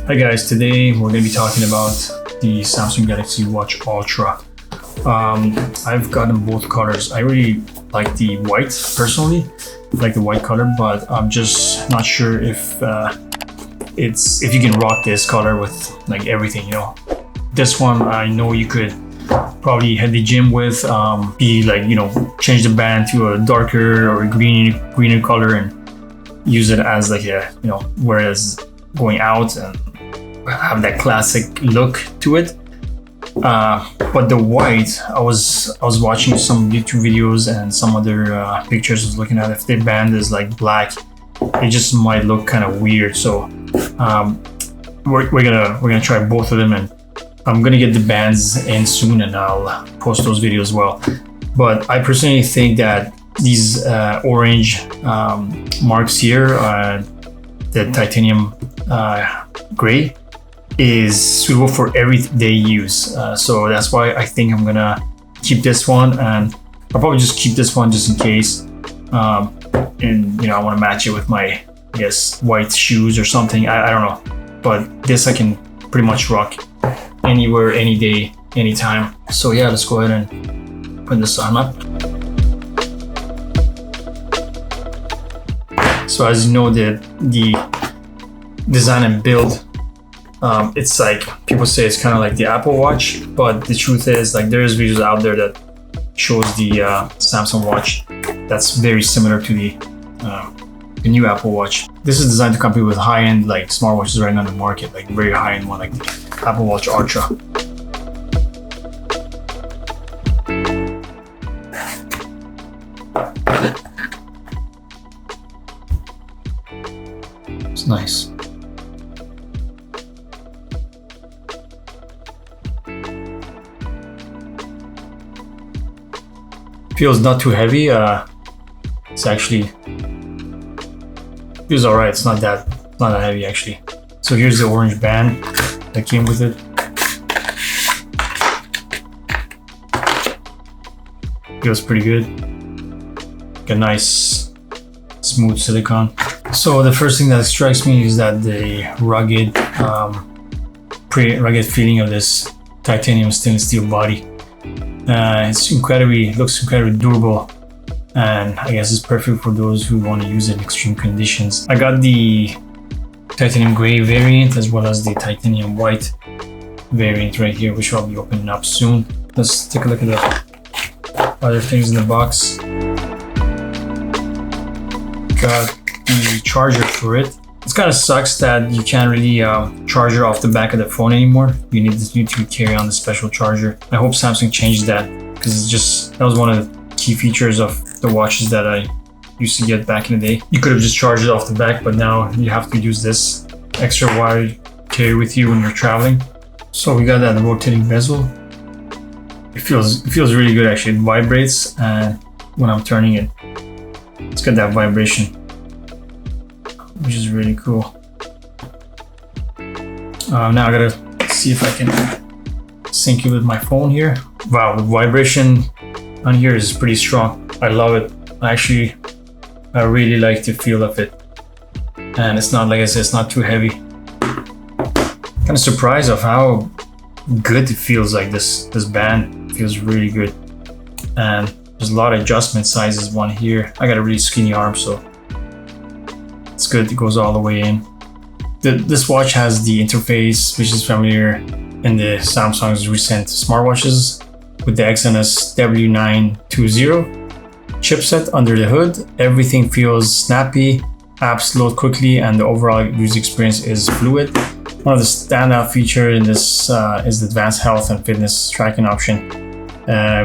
Hi guys, today we're going to be talking about the Samsung Galaxy Watch Ultra. I've gotten both colors. I really like the white personally, like the white color, but I'm just not sure if you can rock this color with like everything, you know. This one I know you could probably hit the gym with, be like, you know, change the band to a darker or a greener color and use it as like a, you know, whereas going out and have that classic look to it. But the white, I was watching some YouTube videos and some other pictures. I was looking at if the band is like black, it just might look kind of weird. So we're gonna try both of them, and I'm gonna get the bands in soon, and I'll post those videos as well. But I personally think that these orange marks here, the titanium gray, is suitable for everyday use. So that's why I think I'm gonna keep this one, and I'll probably just keep this one just in case. And you know, I want to match it with my, I guess, white shoes or something. I don't know, but this I can pretty much rock anywhere, any day, anytime. So yeah, let's go ahead and put this on up. So as you know, the design and build, it's like people say it's kind of like the Apple Watch, but the truth is, like, there's videos out there that shows the Samsung Watch that's very similar to the new Apple Watch. This is designed to compete with high-end like smartwatches right now in the market, like very high-end one like the Apple Watch Ultra. It's nice. Feels not too heavy. It's actually feels alright. It's not that heavy actually. So here's the orange band that came with it. Feels pretty good. Got nice smooth silicone. So the first thing that strikes me is that the rugged, pretty rugged feeling of this titanium stainless steel body. Looks incredibly durable, and I guess it's perfect for those who want to use it in extreme conditions. I got the titanium gray variant as well as the titanium white variant right here, which I'll be opening up soon. Let's take a look at the other things in the box. Got the charger for it. It kind of sucks that you can't really charge it off the back of the phone anymore. You need to carry on the special charger. I hope Samsung changed that, because that was one of the key features of the watches that I used to get back in the day. You could have just charged it off the back, but now you have to use this extra wire you carry with you when you're traveling. So we got that rotating bezel. It feels really good actually. It vibrates, and when I'm turning it, it's got that vibration, which is really cool. Now I gotta see if I can sync it with my phone here. Wow, the vibration on here is pretty strong. I love it. I really like the feel of it. And it's not, like I said, it's not too heavy. Kind of surprised of how good it feels. Like this band feels really good. And there's a lot of adjustment sizes. One here. I got a really skinny arm, so it's good. It goes all the way in. This watch has the interface which is familiar in the Samsung's recent smartwatches with the Exynos W920 chipset under the hood. Everything feels snappy, apps load quickly, and the overall user experience is fluid. One of the standout features in this is the advanced health and fitness tracking option.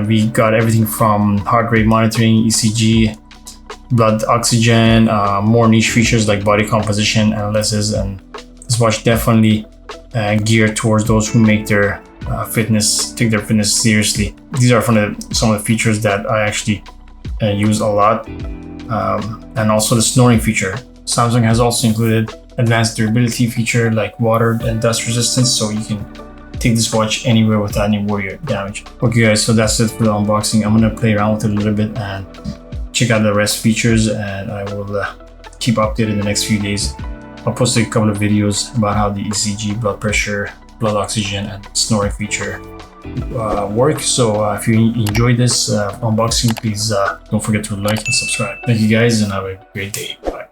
We got everything from heart rate monitoring, ECG, blood oxygen, more niche features like body composition analysis, and this watch definitely geared towards those who make their take their fitness seriously. These are some of the features that I actually use a lot, and also the snoring feature. Samsung has also included advanced durability feature like water and dust resistance, so you can take this watch anywhere without any worry or damage. Okay guys, so that's it for the unboxing. I'm gonna play around with it a little bit and check out the rest features, and I will keep updated in the next few days I'll post a couple of videos about how the ECG, blood pressure, blood oxygen, and snoring feature work. So if you enjoyed this unboxing, please don't forget to like and subscribe. Thank you guys, and have a great day. Bye.